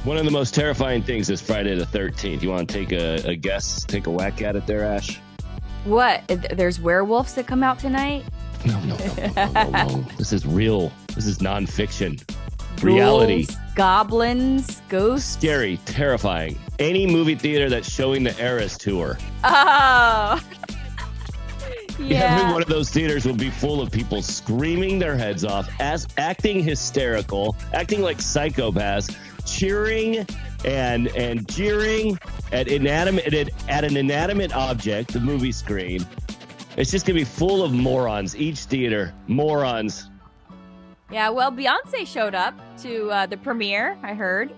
One of the most terrifying things is Friday the 13th. You want to take a guess, take a whack at it there, Ash? What? There's werewolves that come out tonight? No. This is real. This is nonfiction. Reality. Ghouls, goblins, ghosts. Scary, terrifying. Any movie theater that's showing the Eras tour. Oh. Every one of those theaters will be full of people screaming their heads off, acting hysterical, acting like psychopaths, cheering and jeering at an inanimate object, the movie screen. It's just gonna be full of morons. Each theater, morons. Yeah, well, Beyonce showed up to the premiere, I heard.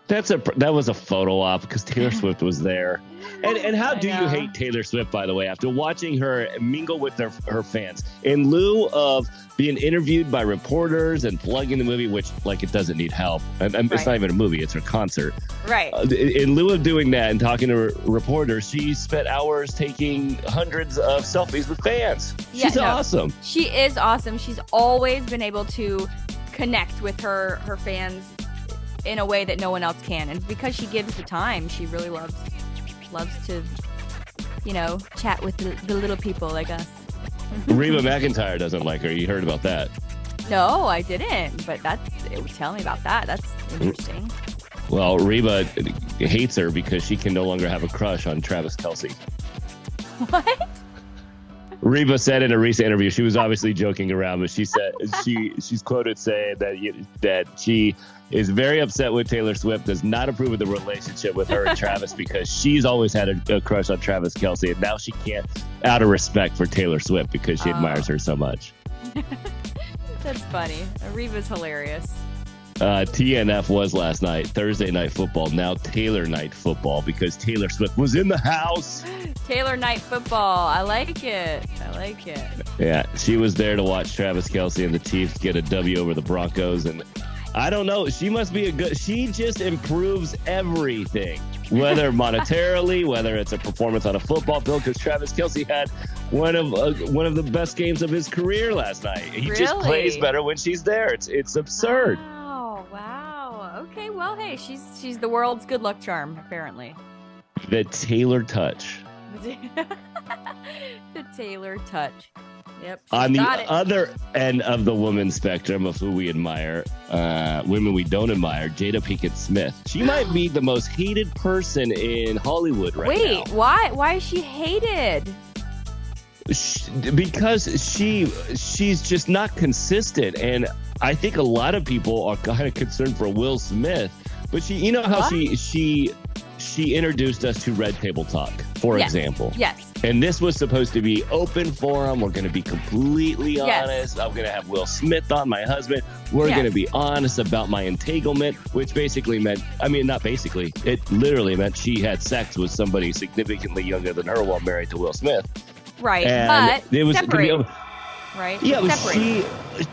That was a photo op because Taylor Swift was there. And how do you hate Taylor Swift, by the way, after watching her mingle with her fans? In lieu of being interviewed by reporters and plugging the movie, which, like, it doesn't need help. And it's not even a movie, it's her concert. Right. In lieu of doing that and talking to reporters, she spent hours taking hundreds of selfies with fans. She's awesome. She is awesome. She's always been able to connect with her fans in a way that no one else can. And because she gives the time, she really loves to, chat with the little people like us. Reba McEntire doesn't like her. You heard about that? No, I didn't. But tell me about that. That's interesting. Well, Reba hates her because she can no longer have a crush on Travis Kelce. What? Reba said in a recent interview, she was obviously joking around, but she said she's quoted saying that she is very upset with Taylor Swift, does not approve of the relationship with her and Travis because she's always had a crush on Travis Kelce, and now she can't, out of respect for Taylor Swift, because she admires her so much. That's funny. Reba's hilarious. TNF was last night, Thursday Night Football, now Taylor Night Football, because Taylor Swift was in the house. Taylor Night Football. I like it. Yeah, she was there to watch Travis Kelce and the Chiefs get a W over the Broncos, and I don't know, she must be she just improves everything, whether monetarily, whether it's a performance on a football field, because Travis Kelce had one of the best games of his career last night. He just plays better when she's there. It's absurd. Wow. Okay, well, hey, she's the world's good luck charm, apparently. The Taylor touch. The Taylor touch. Yep. On the other end of the women's spectrum of who we admire, women we don't admire, Jada Pinkett Smith. She might be the most hated person in Hollywood right now. Wait, why? Why is she hated? Because she's just not consistent, and I think a lot of people are kind of concerned for Will Smith. But she introduced us to Red Table Talk, for example. Yes. And this was supposed to be open forum. We're going to be completely honest. I'm going to have Will Smith on, my husband. We're going to be honest about my entanglement, which basically meant, it literally meant she had sex with somebody significantly younger than her while married to Will Smith. Right. And but it was separate. Right? Yeah,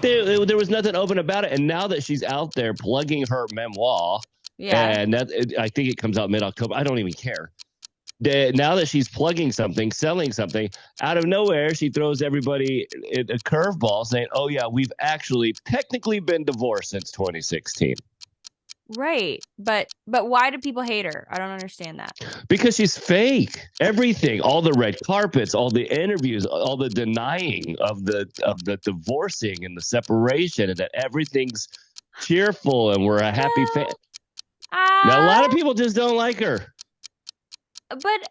there was nothing open about it. And now that she's out there plugging her memoir, and I think it comes out mid-October. I don't even care. Now that she's plugging something, selling something, out of nowhere, she throws everybody a curveball saying, oh, yeah, we've actually technically been divorced since 2016. Right. But why do people hate her? I don't understand that. Because she's fake. Everything, all the red carpets, all the interviews, all the denying of the divorcing and the separation, and that everything's cheerful and we're a happy family. Now, a lot of people just don't like her. But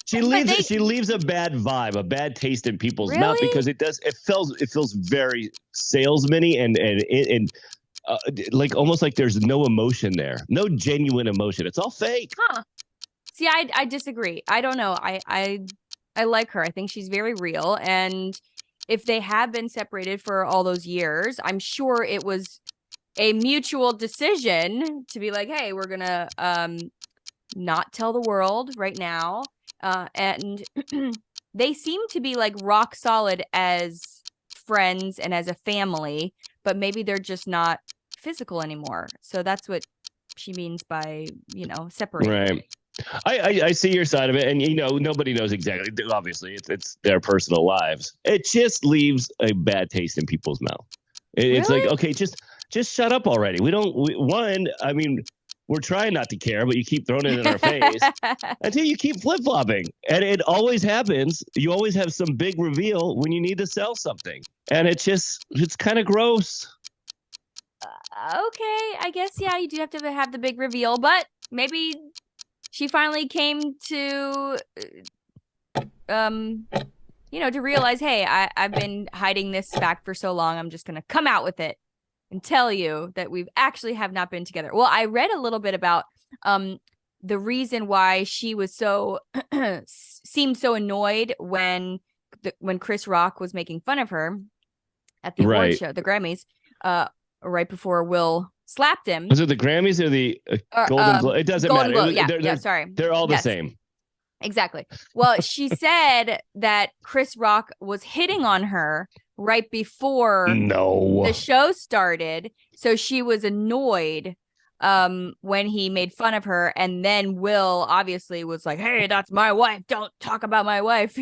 she leaves a bad vibe, a bad taste in people's mouth, because it feels very salesman-y and like almost like there's no emotion there, no genuine emotion. It's all fake. Huh. See, I disagree. I don't know. I like her. I think she's very real. And if they have been separated for all those years, I'm sure it was a mutual decision to be like, hey, we're gonna not tell the world right now. And they seem to be like rock solid as friends and as a family, but maybe they're just not physical anymore. So that's what she means by, separating. Right. I see your side of it, and nobody knows exactly. Obviously, it's their personal lives. It just leaves a bad taste in people's mouth. It's like, okay, just just shut up already. I mean, we're trying not to care, but you keep throwing it in our face until you keep flip-flopping. And it always happens. You always have some big reveal when you need to sell something. And it's kind of gross. Okay, I guess, yeah, you do have to have the big reveal, but maybe she finally came to, to realize, hey, I've been hiding this fact for so long. I'm just going to come out with it and tell you that we actually have not been together. Well, I read a little bit about the reason why she was seemed so annoyed when Chris Rock was making fun of her at the award show, the Grammys, right before Will slapped him. Was it the Grammys or the Golden Globe? It doesn't matter. Sorry. They're all the same. Exactly. Well, she said that Chris Rock was hitting on her right before the show started. So she was annoyed when he made fun of her. And then Will obviously was like, hey, that's my wife. Don't talk about my wife,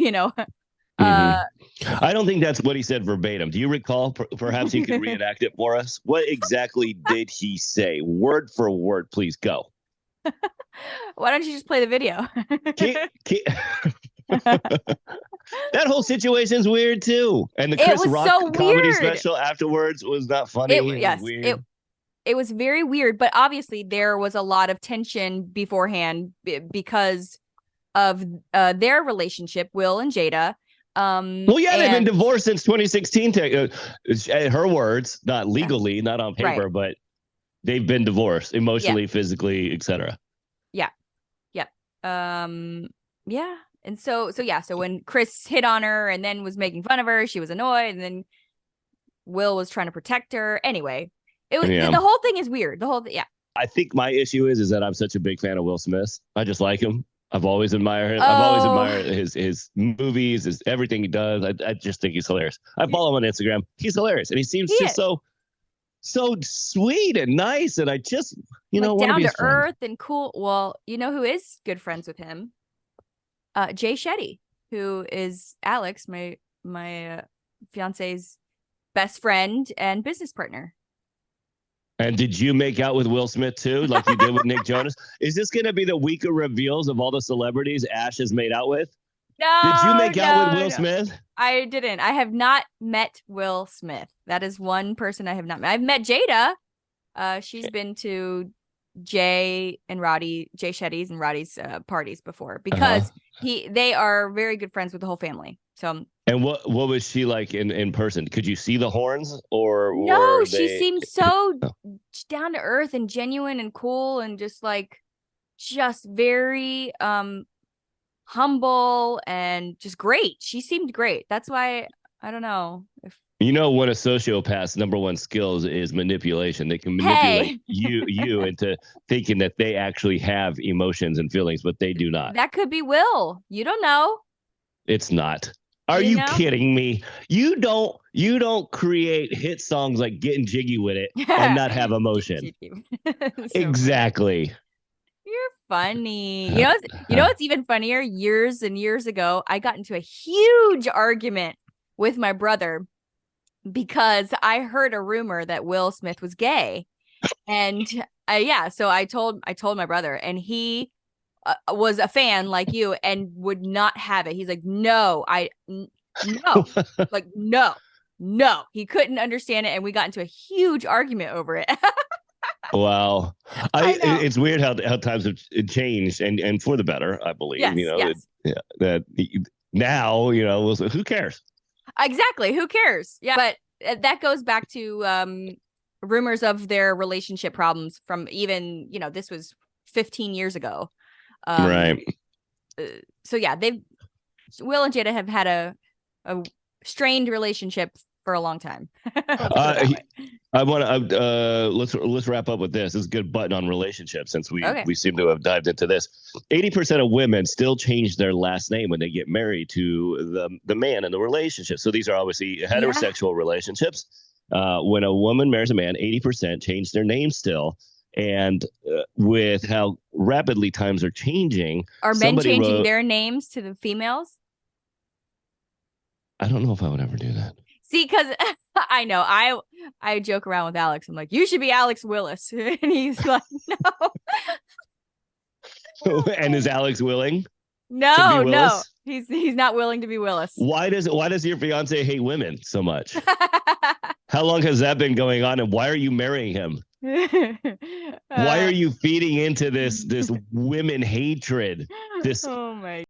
I don't think that's what he said verbatim. Do you recall? Perhaps you could reenact it for us. What exactly did he say? Word for word, please go. Why don't you just play the video? That whole situation's weird too. And the Chris Rock comedy special afterwards was not funny. It was very weird, but obviously there was a lot of tension beforehand because of their relationship, Will and Jada. They've been divorced since 2016. Her words, not legally, not on paper, but they've been divorced emotionally, physically, etc. And so when Chris hit on her and then was making fun of her, she was annoyed, and then Will was trying to protect her. Anyway, it was the whole thing is weird. I think my issue is that I'm such a big fan of Will Smith. I just like him. I've always admired him. I've always admired his movies, everything he does. I just think he's hilarious. I follow him on Instagram. He's hilarious, and he seems so sweet and nice. And I just, down to earth and cool. Well, you know who is good friends with him? Jay Shetty, who is Alex, my fiance's best friend and business partner. And did you make out with Will Smith too, like you did with Nick Jonas? Is this going to be the week of reveals of all the celebrities Ash has made out with? No. Did you make out with Will Smith? I didn't. I have not met Will Smith. That is one person I have not met. I've met Jada. She's been to Jay Shetty's and Roddy's parties before because they are very good friends with the whole family. So. And what was she like in person? Could you see the horns or no? She seemed so down to earth and genuine and cool and just very humble and just great. She seemed great. That's why I don't know if one of sociopath's number one skills is manipulation. They can manipulate you into thinking that they actually have emotions and feelings, but they do not. That could be Will. You don't know. It's not. Are you kidding me? You don't create hit songs like Getting Jiggy With It and not have emotion. Exactly. Funny. You're funny. You know what's even funnier? Years and years ago, I got into a huge argument with my brother because I heard a rumor that Will Smith was gay. And so I told my brother, and he was a fan like you and would not have it. He's like, no. Like, no. He couldn't understand it, and we got into a huge argument over it. Wow. It's weird how times have changed and for the better, I believe. Yes. That now, who cares? Exactly. Who cares? Yeah. But that goes back to rumors of their relationship problems from even, this was 15 years ago. Right. So Will and Jada have had a strained relationship for a long time. I want to let's wrap up with this. This is a good button on relationships since we seem to have dived into this. 80% of women still change their last name when they get married to the man in the relationship. So these are obviously heterosexual relationships. When a woman marries a man, 80% change their name still. And with how rapidly times are changing, are men changing their names to the females? I don't know if I would ever do that. See, because I know I joke around with Alex. I'm like, you should be Alex Willis, and he's like, no, And is Alex willing to be no, Willis? he's not willing to be Willis. Why does your fiance hate women so much? How long has that been going on, and why are you marrying him? Why are you feeding into this women hatred? This Oh my